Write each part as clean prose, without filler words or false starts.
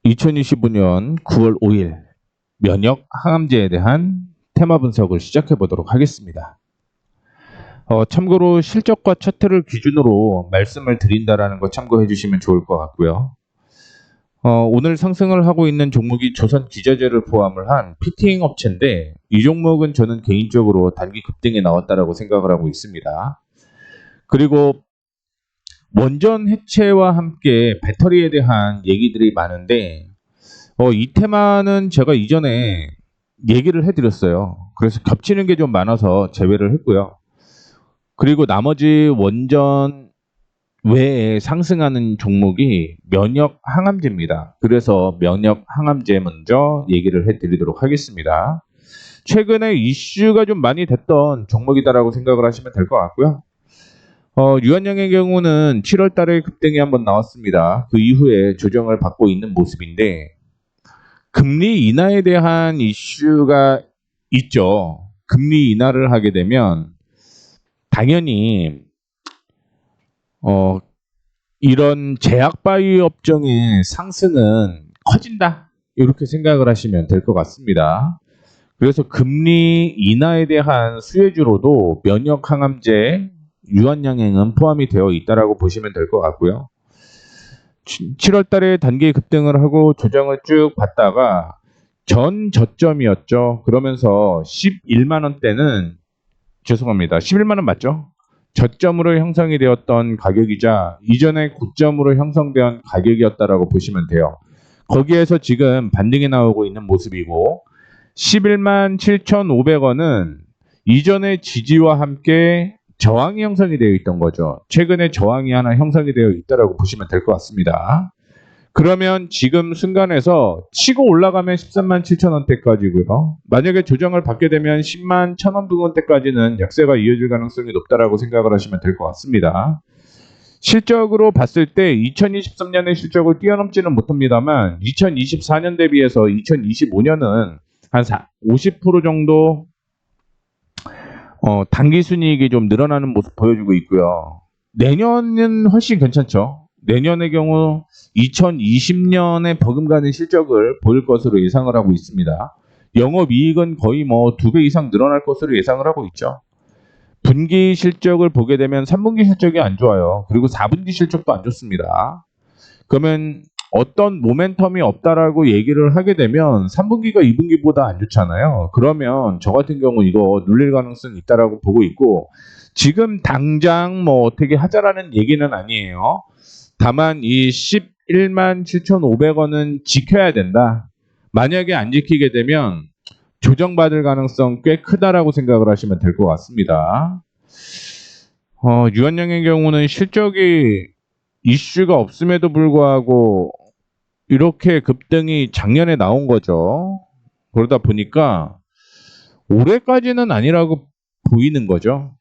2025년 9월 5일 면역 항암제에 대한 테마 분석을 시작해 보도록 하겠습니다. 참고로 실적과 차트를 기준으로 말씀을 드린다라는 거 참고해 주시면 좋을 것 같고요. 오늘 상승을 하고 있는 종목이 조선기저제를 포함을 한 피팅 업체인데, 이 종목은 저는 개인적으로 단기 급등에 나왔다라고 생각을 하고 있습니다. 그리고 원전 해체와 함께 배터리에 대한 얘기들이 많은데, 이 테마는 제가 이전에 얘기를 해드렸어요. 그래서 겹치는 게 좀 많아서 제외를 했고요. 그리고 나머지 원전 외에 상승하는 종목이 면역 항암제입니다. 그래서 면역 항암제 먼저 얘기를 해드리도록 하겠습니다. 최근에 이슈가 좀 많이 됐던 종목이다라고 생각을 하시면 될 것 같고요. 유한양의 경우는 7월 달에 급등이 한번 나왔습니다. 그 이후에 조정을 받고 있는 모습인데, 금리 인하에 대한 이슈가 있죠. 금리 인하를 하게 되면 당연히 이런 제약 바이오 업종의 상승은 커진다, 이렇게 생각을 하시면 될 것 같습니다. 그래서 금리 인하에 대한 수혜주로도 면역 항암제, 유한양행은 포함이 되어 있다라고 보시면 될 것 같고요. 7월 달에 단기 급등을 하고 조정을 쭉 받다가 전 저점이었죠. 그러면서 11만 원대는, 죄송합니다, 11만 원 맞죠? 저점으로 형성이 되었던 가격이자 이전에 고점으로 형성된 가격이었다라고 보시면 돼요. 거기에서 지금 반등이 나오고 있는 모습이고, 11만 7,500원은 이전의 지지와 함께 저항이 형성이 되어 있던 거죠. 최근에 저항이 하나 형성이 되어 있다라고 보시면 될 것 같습니다. 그러면 지금 순간에서 치고 올라가면 13만 7천 원대까지고요. 만약에 조정을 받게 되면 10만 1천 원대까지는 약세가 이어질 가능성이 높다라고 생각을 하시면 될 것 같습니다. 실적으로 봤을 때 2023년의 실적을 뛰어넘지는 못합니다만 2024년 대비해서 2025년은 한 50% 정도 단기 순이익이 좀 늘어나는 모습 보여주고 있고요. 내년은 훨씬 괜찮죠. 내년의 경우 2020년에 버금가는 실적을 보일 것으로 예상을 하고 있습니다. 영업이익은 거의 뭐 2배 이상 늘어날 것으로 예상을 하고 있죠. 분기 실적을 보게 되면 3분기 실적이 안 좋아요. 그리고 4분기 실적도 안 좋습니다. 그러면 어떤 모멘텀이 없다라고 얘기를 하게 되면 3분기가 2분기보다 안 좋잖아요. 그러면 저 같은 경우 이거 눌릴 가능성이 있다라고 보고 있고, 지금 당장 뭐 어떻게 하자라는 얘기는 아니에요. 다만 이 11만 7,500원은 지켜야 된다. 만약에 안 지키게 되면 조정받을 가능성 꽤 크다라고 생각을 하시면 될 것 같습니다. 유한양의 경우는 실적이 이슈가 없음에도 불구하고 이렇게 급등이 작년에 나온 거죠. 그러다 보니까 올해까지는 아니라고 보이는 거죠.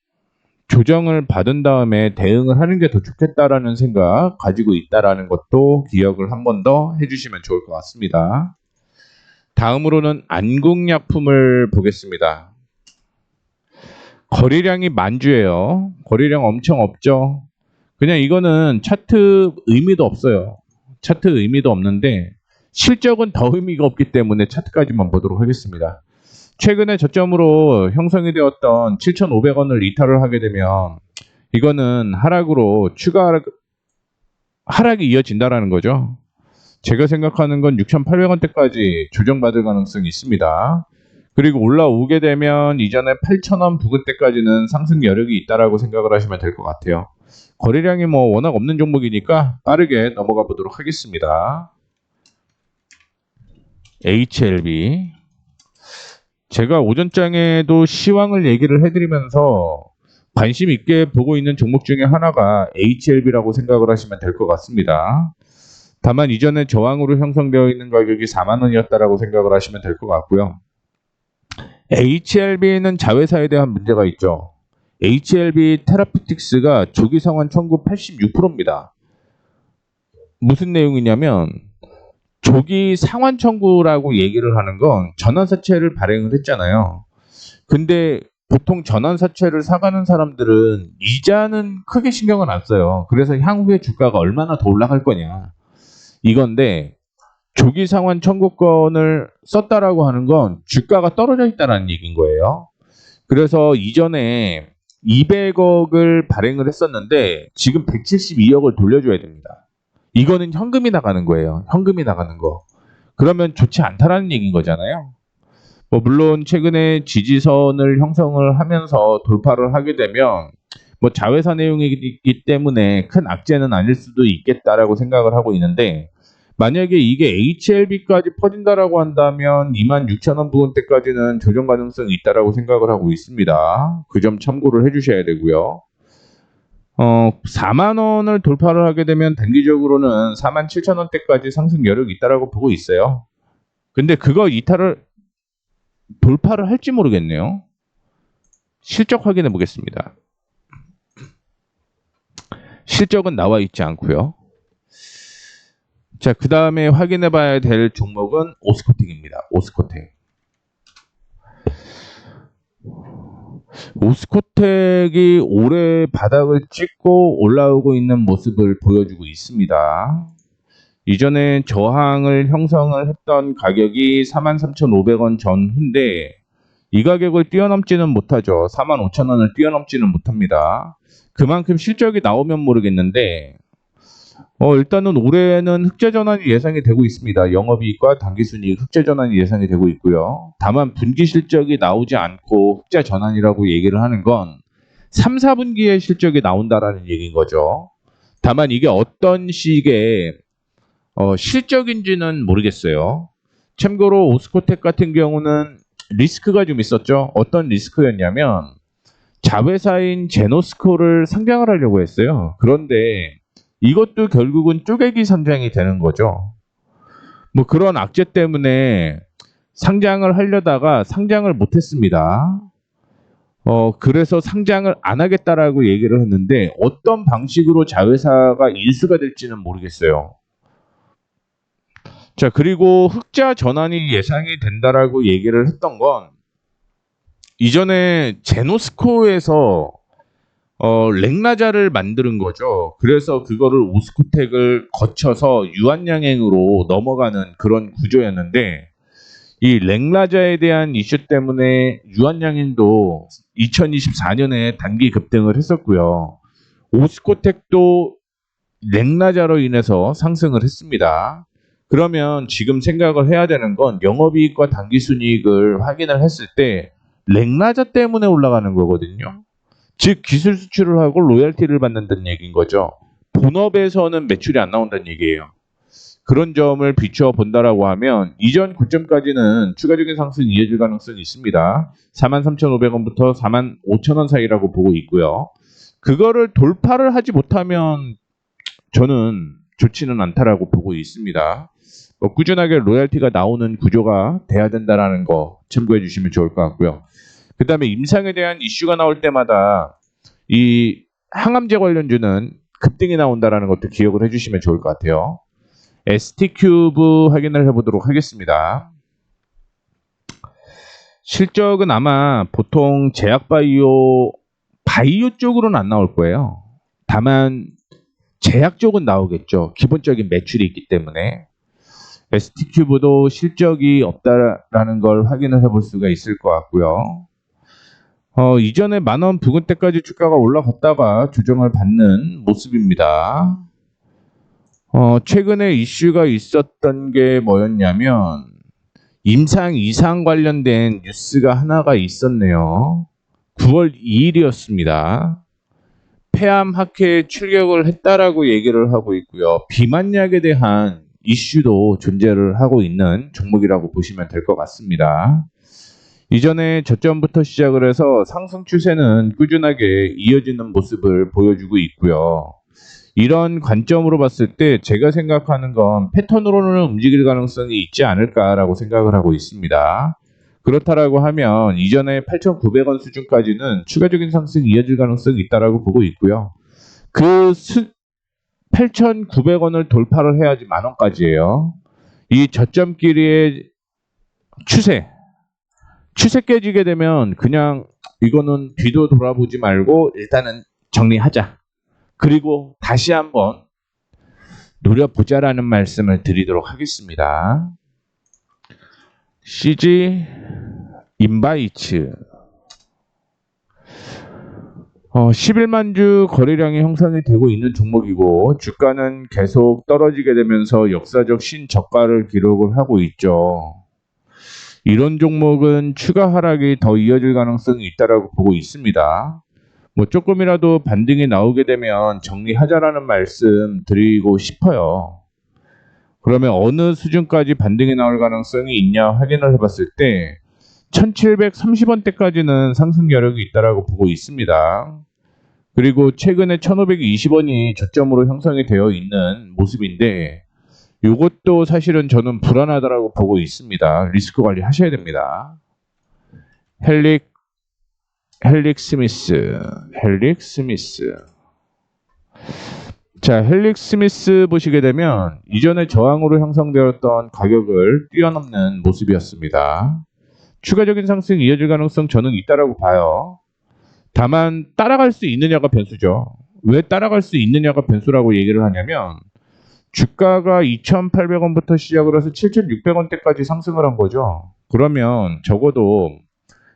조정을 받은 다음에 대응을 하는 게 더 좋겠다라는 생각 가지고 있다라는 것도 기억을 한 번 더 해주시면 좋을 것 같습니다. 다음으로는 안국약품을 보겠습니다. 거래량이 만주예요. 거래량 엄청 없죠. 그냥 이거는 차트 의미도 없어요. 차트 의미도 없는데 실적은 더 의미가 없기 때문에 차트까지만 보도록 하겠습니다. 최근에 저점으로 형성이 되었던 7,500원을 이탈을 하게 되면 이거는 하락으로 하락이 이어진다라는 거죠. 제가 생각하는 건 6,800원대까지 조정받을 가능성이 있습니다. 그리고 올라오게 되면 이전에 8,000원 부근대까지는 상승 여력이 있다라고 생각을 하시면 될 것 같아요. 거래량이 뭐 워낙 없는 종목이니까 빠르게 넘어가 보도록 하겠습니다. HLB. 제가 오전장에도 시황을 얘기를 해드리면서 관심 있게 보고 있는 종목 중에 하나가 HLB라고 생각을 하시면 될 것 같습니다. 다만 이전에 저항으로 형성되어 있는 가격이 4만 원이었다라고 생각을 하시면 될 것 같고요. HLB는 자회사에 대한 문제가 있죠. HLB 테라피틱스가 조기 상환 청구 86%입니다. 무슨 내용이냐면 조기 상환 청구라고 얘기를 하는 건 전환사채를 발행을 했잖아요. 근데 보통 전환사채를 사가는 사람들은 이자는 크게 신경을 안 써요. 그래서 향후에 주가가 얼마나 더 올라갈 거냐 이건데, 조기 상환 청구권을 썼다라고 하는 건 주가가 떨어져 있다는 얘기인 거예요. 그래서 이전에 200억을 발행을 했었는데 지금 172억을 돌려줘야 됩니다. 이거는 현금이 나가는 거예요. 현금이 나가는 거. 그러면 좋지 않다라는 얘기인 거잖아요. 뭐 물론 최근에 지지선을 형성을 하면서 돌파를 하게 되면 뭐 자회사 내용이기 때문에 큰 악재는 아닐 수도 있겠다라고 생각을 하고 있는데, 만약에 이게 HLB까지 퍼진다라고 한다면 26,000원 부근대까지는 조정 가능성이 있다라고 생각을 하고 있습니다. 그 점 참고를 해주셔야 되고요. 4만 원을 돌파를 하게 되면 단기적으로는 47,000원대까지 상승 여력이 있다라고 보고 있어요. 근데 그거 이탈을 돌파를 할지 모르겠네요. 실적 확인해 보겠습니다. 실적은 나와 있지 않고요. 자, 그 다음에 확인해 봐야 될 종목은 오스코텍입니다. 오스코텍. 오스코텍이 올해 바닥을 찍고 올라오고 있는 모습을 보여주고 있습니다. 이전에 저항을 형성을 했던 가격이 43,500원 전후인데 이 가격을 뛰어넘지는 못하죠. 45,000원을 뛰어넘지는 못합니다. 그만큼 실적이 나오면 모르겠는데 일단은 올해는 흑자 전환이 예상이 되고 있습니다. 영업이익과 당기순이익 흑자 전환이 예상이 되고 있고요. 다만 분기 실적이 나오지 않고 흑자 전환이라고 얘기를 하는 건 3, 4분기에 실적이 나온다라는 얘기인 거죠. 다만 이게 어떤 식의 실적인지는 모르겠어요. 참고로 오스코텍 같은 경우는 리스크가 좀 있었죠. 어떤 리스크였냐면 자회사인 제노스코를 상장을 하려고 했어요. 그런데 이것도 결국은 쪼개기 상장이 되는 거죠. 뭐 그런 악재 때문에 상장을 하려다가 상장을 못했습니다. 그래서 상장을 안 하겠다라고 얘기를 했는데 어떤 방식으로 자회사가 인수가 될지는 모르겠어요. 자, 그리고 흑자 전환이 예상이 된다라고 얘기를 했던 건 이전에 제노스코에서 렉나자를 만드는 거죠. 그래서 그거를 오스코텍을 거쳐서 유한양행으로 넘어가는 그런 구조였는데 이 렉나자에 대한 이슈 때문에 유한양행도 2024년에 단기 급등을 했었고요. 오스코텍도 렉나자로 인해서 상승을 했습니다. 그러면 지금 생각을 해야 되는 건 영업이익과 당기순이익을 확인을 했을 때 렉나자 때문에 올라가는 거거든요. 즉 기술 수출을 하고 로열티를 받는다는 얘기인 거죠. 본업에서는 매출이 안 나온다는 얘기예요. 그런 점을 비추어 본다라고 하면 이전 고점까지는 추가적인 상승 이어질 가능성이 있습니다. 43,500원부터 45,000원 사이라고 보고 있고요. 그거를 돌파를 하지 못하면 저는 좋지는 않다라고 보고 있습니다. 꾸준하게 로열티가 나오는 구조가 돼야 된다라는 거 참고해 주시면 좋을 것 같고요. 그 다음에 임상에 대한 이슈가 나올 때마다 이 항암제 관련주는 급등이 나온다라는 것도 기억을 해주시면 좋을 것 같아요. ST큐브 확인을 해보도록 하겠습니다. 실적은 아마 보통 제약바이오 쪽으로는 안 나올 거예요. 다만 제약 쪽은 나오겠죠. 기본적인 매출이 있기 때문에. ST큐브도 실적이 없다라는 걸 확인을 해볼 수가 있을 것 같고요. 이전에 10,000원 부근대까지 주가가 올라갔다가 조정을 받는 모습입니다. 최근에 이슈가 있었던 게 뭐였냐면 임상 이상 관련된 뉴스가 하나가 있었네요. 9월 2일이었습니다. 폐암 학회에 출격을 했다라고 얘기를 하고 있고요. 비만약에 대한 이슈도 존재를 하고 있는 종목이라고 보시면 될 것 같습니다. 이전에 저점부터 시작을 해서 상승 추세는 꾸준하게 이어지는 모습을 보여주고 있고요. 이런 관점으로 봤을 때 제가 생각하는 건 패턴으로는 움직일 가능성이 있지 않을까라고 생각을 하고 있습니다. 그렇다라고 하면 이전에 8,900원 수준까지는 추가적인 상승이 이어질 가능성이 있다라고 보고 있고요. 그 8,900원을 돌파를 해야지 10,000원까지예요. 이 저점끼리의 추세 깨지게 되면 그냥 이거는 뒤도 돌아보지 말고 일단은 정리하자. 그리고 다시 한번 노려보자라는 말씀을 드리도록 하겠습니다. CG 인바이츠 11만 주 거래량이 형성이 되고 있는 종목이고 주가는 계속 떨어지게 되면서 역사적 신저가를 기록을 하고 있죠. 이런 종목은 추가 하락이 더 이어질 가능성이 있다라고 보고 있습니다. 뭐 조금이라도 반등이 나오게 되면 정리하자라는 말씀 드리고 싶어요. 그러면 어느 수준까지 반등이 나올 가능성이 있냐 확인을 해봤을 때 1730원대까지는 상승 여력이 있다라고 보고 있습니다. 그리고 최근에 1520원이 저점으로 형성이 되어 있는 모습인데 이것도 사실은 저는 불안하다라고 보고 있습니다. 리스크 관리 하셔야 됩니다. 헬릭 스미스. 자, 헬릭 스미스 보시게 되면 이전에 저항으로 형성되었던 가격을 뛰어넘는 모습이었습니다. 추가적인 상승이 이어질 가능성 저는 있다라고 봐요. 다만 따라갈 수 있느냐가 변수죠. 왜 따라갈 수 있느냐가 변수라고 얘기를 하냐면 주가가 2,800원부터 시작을 해서 7,600원대까지 상승을 한 거죠. 그러면 적어도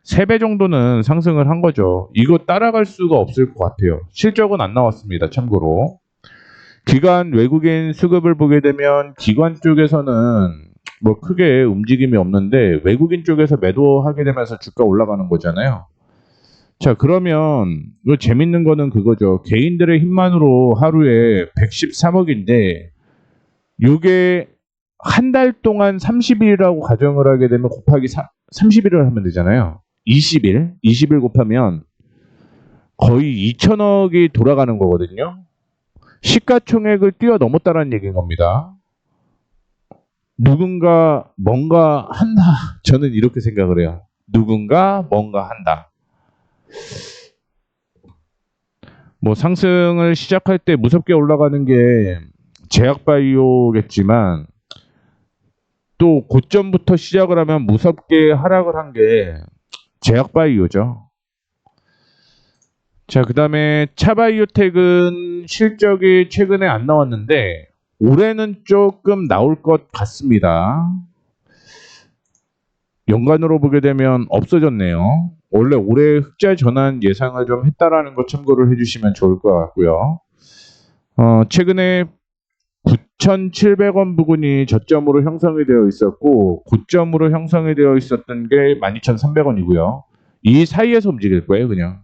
3배 정도는 상승을 한 거죠. 이거 따라갈 수가 없을 것 같아요. 실적은 안 나왔습니다. 참고로. 기관 외국인 수급을 보게 되면 기관 쪽에서는 뭐 크게 움직임이 없는데 외국인 쪽에서 매도하게 되면서 주가 올라가는 거잖아요. 자, 그러면 이거 재밌는 거는 그거죠. 개인들의 힘만으로 하루에 113억인데 이게 한 달 동안 30일이라고 가정을 하게 되면 곱하기 30일을 하면 되잖아요. 20일 곱하면 거의 2천억이 돌아가는 거거든요. 시가총액을 뛰어넘었다는 얘기인 겁니다. 누군가 뭔가 한다. 저는 이렇게 생각을 해요. 누군가 뭔가 한다. 뭐 상승을 시작할 때 무섭게 올라가는 게 제약바이오겠지만 또 고점부터 시작을 하면 무섭게 하락을 한 게 제약바이오죠. 자, 그 다음에 차바이오텍은 실적이 최근에 안 나왔는데 올해는 조금 나올 것 같습니다. 연간으로 보게 되면 없어졌네요. 원래 올해 흑자 전환 예상을 좀 했다라는 거 참고를 해주시면 좋을 것 같고요. 최근에 9,700원 부근이 저점으로 형성이 되어 있었고 고점으로 형성이 되어 있었던 게 12,300원이고요. 이 사이에서 움직일 거예요, 그냥.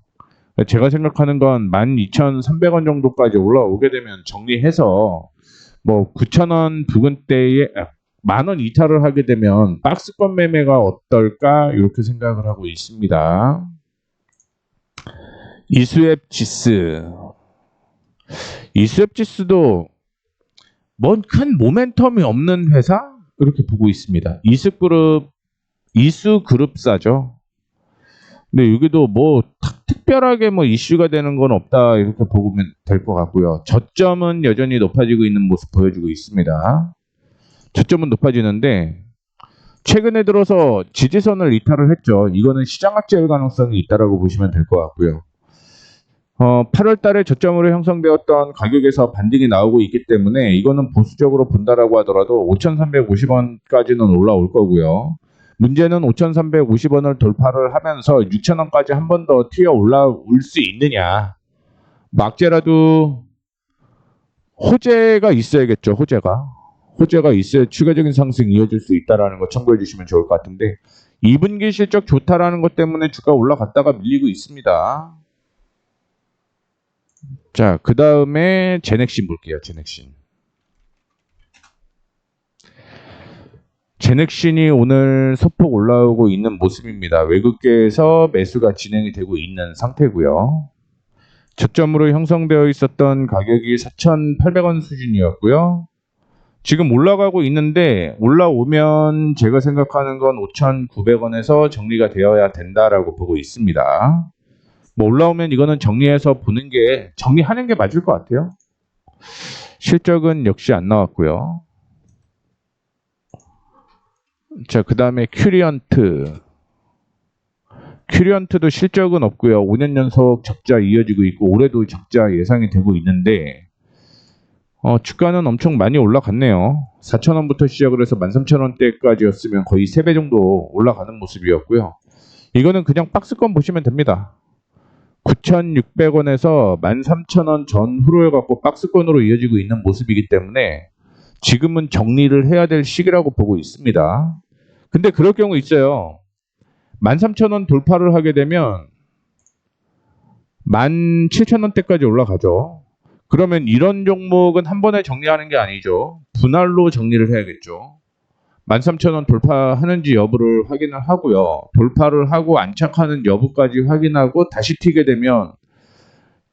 제가 생각하는 건 12,300원 정도까지 올라오게 되면 정리해서 뭐 9,000원 부근대에 만원 이탈을 하게 되면 박스권 매매가 어떨까 이렇게 생각을 하고 있습니다. 이수앱 지수도 뭔 큰 모멘텀이 없는 회사 이렇게 보고 있습니다. 이수그룹사죠. 근데 여기도 뭐 특별하게 뭐 이슈가 되는 건 없다 이렇게 보면 될 것 같고요. 저점은 여전히 높아지고 있는 모습 보여주고 있습니다. 저점은 높아지는데 최근에 들어서 지지선을 이탈을 했죠. 이거는 시장 악재일 가능성이 있다라고 보시면 될 것 같고요. 8월 달에 저점으로 형성되었던 가격에서 반등이 나오고 있기 때문에 이거는 보수적으로 본다라고 하더라도 5,350원까지는 올라올 거고요. 문제는 5,350원을 돌파를 하면서 6,000원까지 한 번 더 튀어 올라올 수 있느냐. 막제라도 호재가 있어야겠죠. 호재가 있어야 추가적인 상승이 이어질 수 있다는 거 참고해 주시면 좋을 것 같은데 2분기 실적 좋다라는 것 때문에 주가 올라갔다가 밀리고 있습니다. 자, 그 다음에 제넥신 볼게요. 제넥신이 오늘 소폭 올라오고 있는 모습입니다. 외국계에서 매수가 진행이 되고 있는 상태고요. 저점으로 형성되어 있었던 가격이 4,800원 수준이었고요. 지금 올라가고 있는데 올라오면 제가 생각하는 건 5,900원에서 정리가 되어야 된다라고 보고 있습니다. 뭐 올라오면 이거는 정리하는 게 맞을 것 같아요. 실적은 역시 안 나왔고요. 자, 그 다음에 큐리언트도 실적은 없고요. 5년 연속 적자 이어지고 있고 올해도 적자 예상이 되고 있는데 주가는 엄청 많이 올라갔네요. 4,000원부터 시작을 해서 13,000원대까지였으면 거의 3배 정도 올라가는 모습이었고요. 이거는 그냥 박스권 보시면 됩니다. 9,600원에서 13,000원 전후로 해갖고 박스권으로 이어지고 있는 모습이기 때문에 지금은 정리를 해야 될 시기라고 보고 있습니다. 근데 그럴 경우 있어요. 13,000원 돌파를 하게 되면 17,000원대까지 올라가죠. 그러면 이런 종목은 한 번에 정리하는 게 아니죠. 분할로 정리를 해야겠죠. 13,000원 돌파하는지 여부를 확인을 하고요. 돌파를 하고 안착하는 여부까지 확인하고 다시 튀게 되면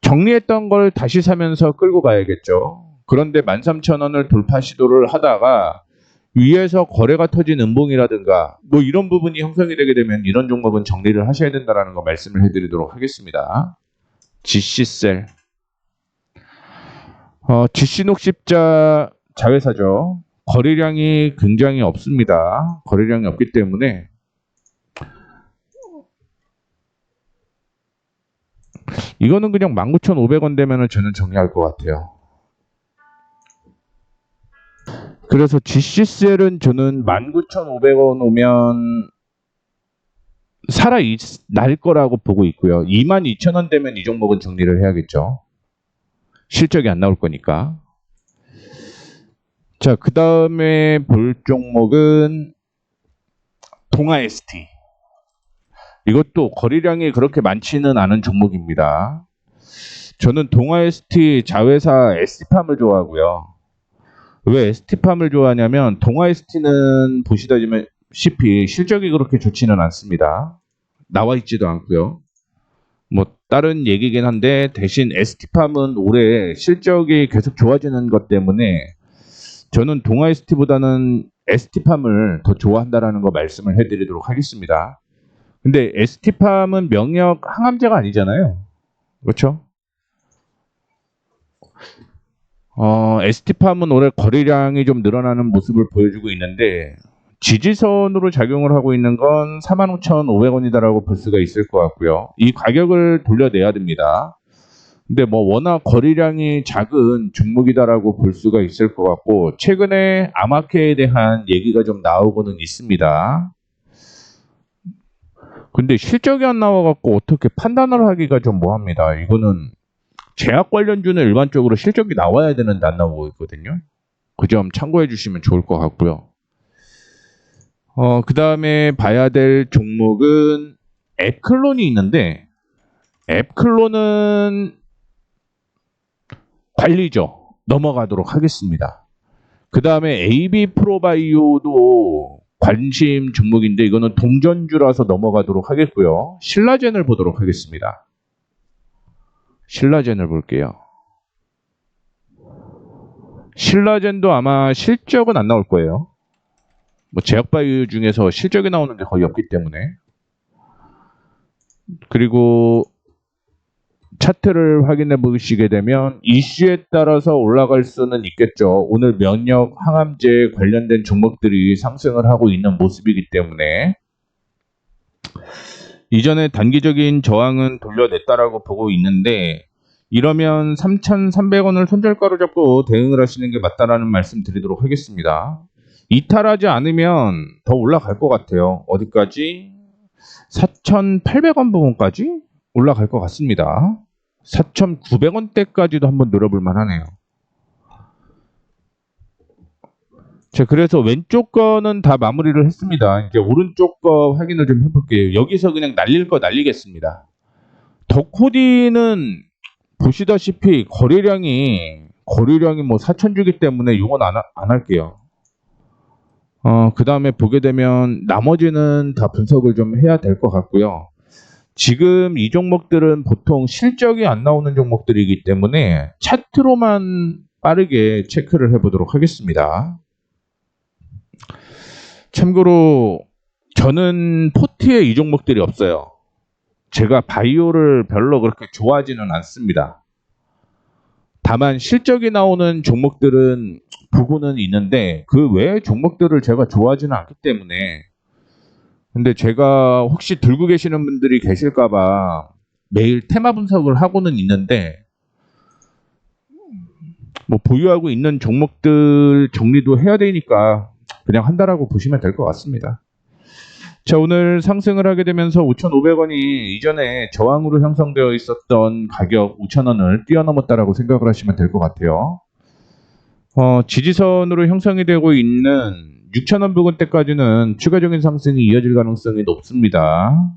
정리했던 걸 다시 사면서 끌고 가야겠죠. 그런데 13,000원을 돌파 시도를 하다가 위에서 거래가 터진 음봉이라든가 뭐 이런 부분이 형성이 되게 되면 이런 종목은 정리를 하셔야 된다는 거 말씀을 해드리도록 하겠습니다. GC셀 GC녹십자 자회사죠. 거래량이 굉장히 없습니다. 거래량이 없기 때문에 이거는 그냥 19,500원 되면 저는 정리할 것 같아요. 그래서 GC셀은 저는 19,500원 오면 날 거라고 보고 있고요. 22,000원 되면 이 종목은 정리를 해야겠죠. 실적이 안 나올 거니까. 자, 그 다음에 볼 종목은 동아ST. 이것도 거래량이 그렇게 많지는 않은 종목입니다. 저는 동아ST 자회사 ST팜을 좋아하고요. 왜 ST팜을 좋아하냐면 동아ST는 보시다시피 실적이 그렇게 좋지는 않습니다. 나와 있지도 않고요. 뭐 다른 얘기긴 한데 대신 ST팜은 올해 실적이 계속 좋아지는 것 때문에 저는 동아ST보다는 ST팜을 더 좋아한다라는 거 말씀을 해드리도록 하겠습니다. 근데 ST팜은 명역 항암제가 아니잖아요. 그렇죠? ST팜은 올해 거래량이 좀 늘어나는 모습을 보여주고 있는데 지지선으로 작용을 하고 있는 건 45,500원이다라고 볼 수가 있을 것 같고요. 이 가격을 돌려내야 됩니다. 근데 뭐 워낙 거래량이 작은 종목이다라고 볼 수가 있을 것 같고 최근에 아마케에 대한 얘기가 좀 나오고는 있습니다. 근데 실적이 안 나와갖고 어떻게 판단을 하기가 좀 뭐합니다. 이거는 제약 관련주는 일반적으로 실적이 나와야 되는데 안 나오고 있거든요. 그 점 참고해 주시면 좋을 것 같고요. 그 다음에 봐야 될 종목은 앱클론이 있는데 앱클론은 관리죠. 넘어가도록 하겠습니다. 그 다음에 AB 프로바이오도 관심 종목인데 이거는 동전주라서 넘어가도록 하겠고요. 신라젠을 보도록 하겠습니다. 신라젠을 볼게요. 신라젠도 아마 실적은 안 나올 거예요. 뭐 제약바이오 중에서 실적이 나오는 게 거의 없기 때문에. 그리고 차트를 확인해 보시게 되면 이슈에 따라서 올라갈 수는 있겠죠. 오늘 면역 항암제 관련된 종목들이 상승을 하고 있는 모습이기 때문에 이전에 단기적인 저항은 돌려냈다라고 보고 있는데 이러면 3,300원을 손절가로 잡고 대응을 하시는 게 맞다라는 말씀 드리도록 하겠습니다. 이탈하지 않으면 더 올라갈 것 같아요. 어디까지? 4,800원 부분까지 올라갈 것 같습니다. 4,900원대까지도 한번 노려볼 만하네요. 자, 그래서 왼쪽 거는 다 마무리를 했습니다. 이제 오른쪽 거 확인을 좀 해볼게요. 여기서 그냥 날릴 거 날리겠습니다. 덕코디는 보시다시피 거래량이 뭐 4,000주기 때문에 이건 안 할게요. 그 다음에 보게 되면 나머지는 다 분석을 좀 해야 될 것 같고요. 지금 이 종목들은 보통 실적이 안 나오는 종목들이기 때문에 차트로만 빠르게 체크를 해보도록 하겠습니다. 참고로 저는 포트에 이 종목들이 없어요. 제가 바이오를 별로 그렇게 좋아하지는 않습니다. 다만 실적이 나오는 종목들은 보고는 있는데 그 외의 종목들을 제가 좋아하지는 않기 때문에 근데 제가 혹시 들고 계시는 분들이 계실까봐 매일 테마 분석을 하고는 있는데 뭐 보유하고 있는 종목들 정리도 해야 되니까 그냥 한다라고 보시면 될 것 같습니다. 자, 오늘 상승을 하게 되면서 5,500원이 이전에 저항으로 형성되어 있었던 가격 5,000원을 뛰어넘었다라고 생각을 하시면 될 것 같아요. 지지선으로 형성이 되고 있는 6,000원 부근대까지는 추가적인 상승이 이어질 가능성이 높습니다.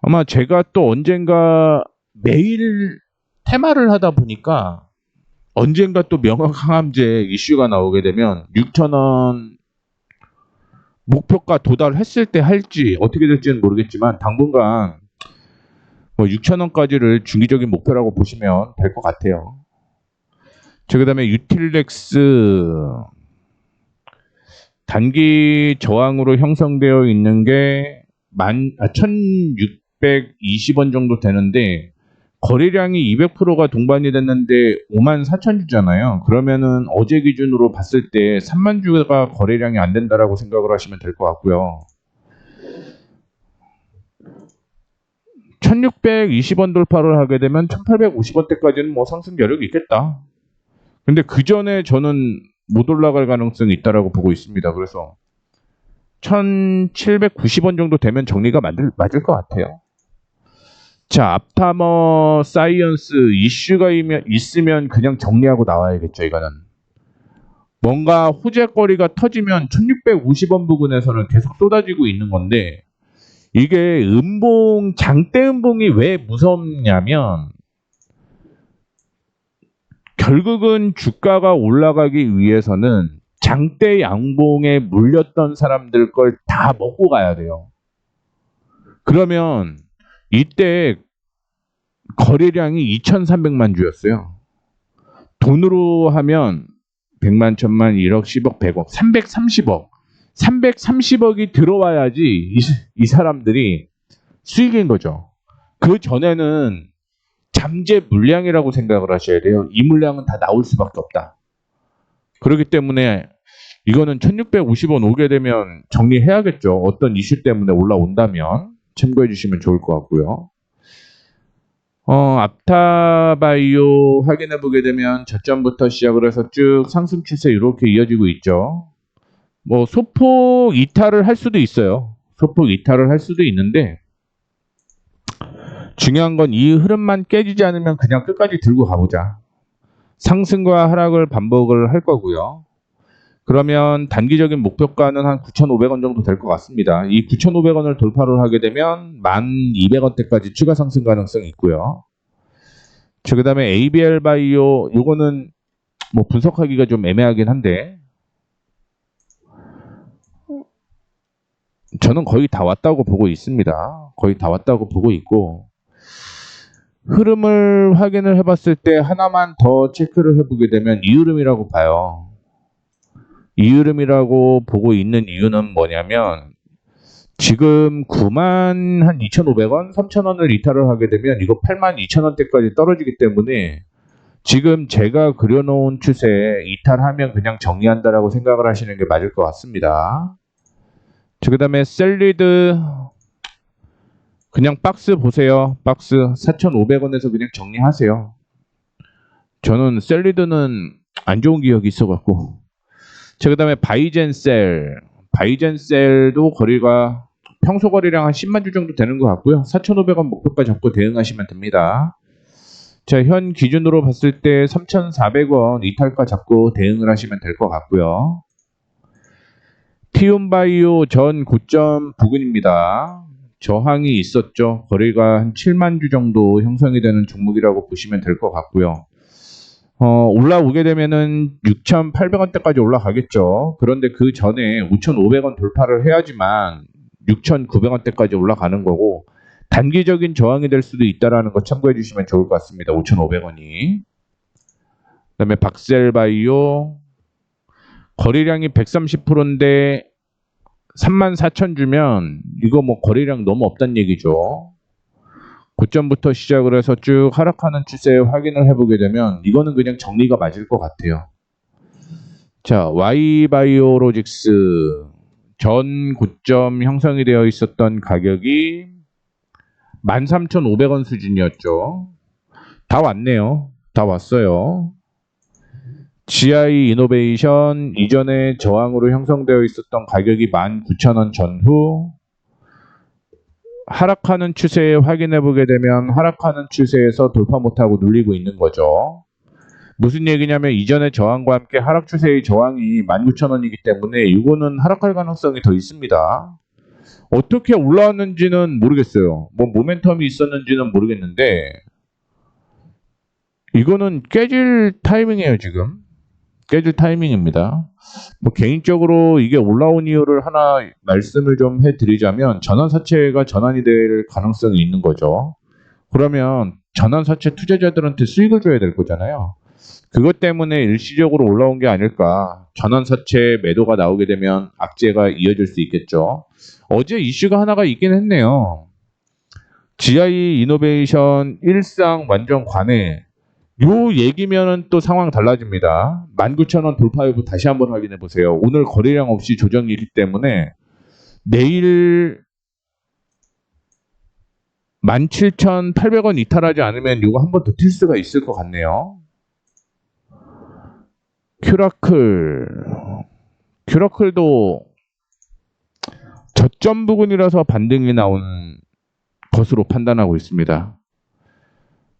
아마 제가 또 언젠가 매일 테마를 하다 보니까 언젠가 또 명확항암제 이슈가 나오게 되면 6,000원 목표가 도달했을 때 할지 어떻게 될지는 모르겠지만 당분간 뭐 6,000원까지를 중기적인 목표라고 보시면 될 것 같아요. 그 다음에 유틸렉스 단기 저항으로 형성되어 있는 게 1,620원 정도 되는데 거래량이 200%가 동반이 됐는데 54,000주잖아요. 그러면은 어제 기준으로 봤을 때 3만 주가 거래량이 안 된다라고 생각을 하시면 될 것 같고요. 1,620원 돌파를 하게 되면 1,850원대까지는 뭐 상승 여력이 있겠다. 근데 그 전에 저는 못 올라갈 가능성이 있다라고 보고 있습니다. 그래서 1,790원 정도 되면 정리가 맞을 것 같아요. 자, 앞타머 사이언스 이슈가 있으면 그냥 정리하고 나와야겠죠, 이거는. 뭔가 호재거리가 터지면 1,650원 부근에서는 계속 쏟아지고 있는 건데 이게 장대 음봉이 왜 무섭냐면 결국은 주가가 올라가기 위해서는 장대 양봉에 물렸던 사람들 걸 다 먹고 가야 돼요. 그러면 이때 거래량이 2,300만 주였어요. 돈으로 하면 100만, 1,000만, 1억, 10억, 100억, 330억. 330억이 들어와야지 이 사람들이 수익인 거죠. 그 전에는 잠재 물량이라고 생각을 하셔야 돼요. 이 물량은 다 나올 수밖에 없다. 그렇기 때문에 이거는 1,650원 오게 되면 정리해야겠죠. 어떤 이슈 때문에 올라온다면 참고해 주시면 좋을 것 같고요. 앞타바이오 확인해 보게 되면 저점부터 시작을 해서 쭉 상승 추세 이렇게 이어지고 있죠. 뭐 소폭 이탈을 할 수도 있어요. 소폭 이탈을 할 수도 있는데 중요한 건 이 흐름만 깨지지 않으면 그냥 끝까지 들고 가보자. 상승과 하락을 반복을 할 거고요. 그러면 단기적인 목표가는 한 9,500원 정도 될 것 같습니다. 이 9,500원을 돌파를 하게 되면 1,200원대까지 추가 상승 가능성이 있고요. 그 다음에 ABL 바이오 요거는 뭐 분석하기가 좀 애매하긴 한데 저는 거의 다 왔다고 보고 있습니다. 거의 다 왔다고 보고 있고 흐름을 확인을 해봤을 때 하나만 더 체크를 해보게 되면 이 흐름이라고 봐요. 이 흐름이라고 보고 있는 이유는 뭐냐면 지금 9만 한 2,500원, 3,000원을 이탈을 하게 되면 이거 8만 2,000원대까지 떨어지기 때문에 지금 제가 그려놓은 추세 이탈하면 그냥 정리한다라고 생각을 하시는 게 맞을 것 같습니다. 그 다음에 셀리드 그냥 박스 보세요. 박스 4,500원에서 그냥 정리하세요. 저는 셀리드는 안 좋은 기억이 있어갖고. 그 다음에 바이젠셀도 거리가 평소 거리량 한 10만 주 정도 되는 것 같고요. 4,500원 목표까지 잡고 대응하시면 됩니다. 자, 현 기준으로 봤을 때 3,400원 이탈가 잡고 대응을 하시면 될 것 같고요. 티움바이오 전 고점 부근입니다. 저항이 있었죠. 거리가 한 7만 주 정도 형성이 되는 종목이라고 보시면 될 것 같고요. 올라오게 되면은 6,800원대까지 올라가겠죠. 그런데 그 전에 5,500원 돌파를 해야지만 6,900원대까지 올라가는 거고 단기적인 저항이 될 수도 있다라는 거 참고해 주시면 좋을 것 같습니다. 5,500원이. 그다음에 박셀바이오 거래량이 130%인데 34,000 주면 이거 뭐 거래량 너무 없다는 얘기죠. 고점부터 시작을 해서 쭉 하락하는 추세 확인을 해보게 되면 이거는 그냥 정리가 맞을 것 같아요. 자, Y바이오로직스 전 고점 형성이 되어 있었던 가격이 13,500원 수준이었죠. 다 왔네요. 다 왔어요. GI 이노베이션 이전에 저항으로 형성되어 있었던 가격이 19,000원 전후 하락하는 추세 확인해 보게 되면 하락하는 추세에서 돌파 못하고 눌리고 있는 거죠. 무슨 얘기냐면 이전에 저항과 함께 하락 추세의 저항이 19,000원이기 때문에 이거는 하락할 가능성이 더 있습니다. 어떻게 올라왔는지는 모르겠어요. 뭐 모멘텀이 있었는지는 모르겠는데 이거는 깨질 타이밍이에요. 지금 깨질 타이밍입니다. 뭐 개인적으로 이게 올라온 이유를 하나 말씀을 좀 해드리자면 전환사채가 전환이 될 가능성이 있는 거죠. 그러면 전환사채 투자자들한테 수익을 줘야 될 거잖아요. 그것 때문에 일시적으로 올라온 게 아닐까. 전환사채 매도가 나오게 되면 악재가 이어질 수 있겠죠. 어제 이슈가 하나가 있긴 했네요. GI 이노베이션 일상 완전 관해. 요 얘기면은 또 상황 달라집니다. 19,000원 돌파 여부 다시 한번 확인해 보세요. 오늘 거래량 없이 조정이기 때문에 내일 17,800원 이탈하지 않으면 이거 한 번 더 튈 수가 있을 것 같네요. 큐라클도 저점 부근이라서 반등이 나온 것으로 판단하고 있습니다.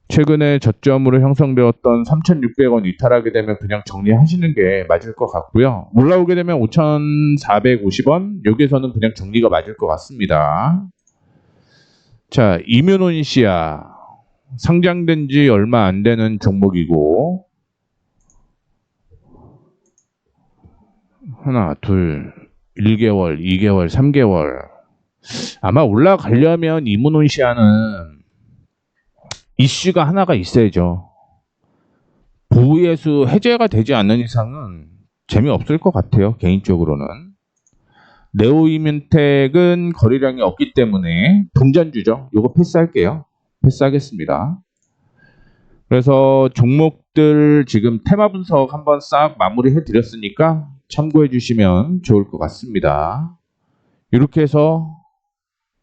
최근에 저점으로 형성되었던 3,600원 이탈하게 되면 그냥 정리하시는 게 맞을 것 같고요. 올라오게 되면 5,450원 여기에서는 그냥 정리가 맞을 것 같습니다. 자, 이뮤논시아 상장된 지 얼마 안 되는 종목이고 하나, 둘, 1개월, 2개월, 3개월 아마 올라가려면 이뮤논시아는 이슈가 하나가 있어야죠. 보유예수 해제가 되지 않는 이상은 재미없을 것 같아요. 개인적으로는. 네오이뮨텍은 거래량이 없기 때문에 분전주죠. 요거 패스할게요. 패스하겠습니다. 그래서 종목들 지금 테마 분석 한번 싹 마무리해 드렸으니까 참고해 주시면 좋을 것 같습니다. 이렇게 해서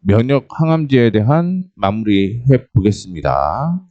면역 항암제에 대한 마무리해 보겠습니다.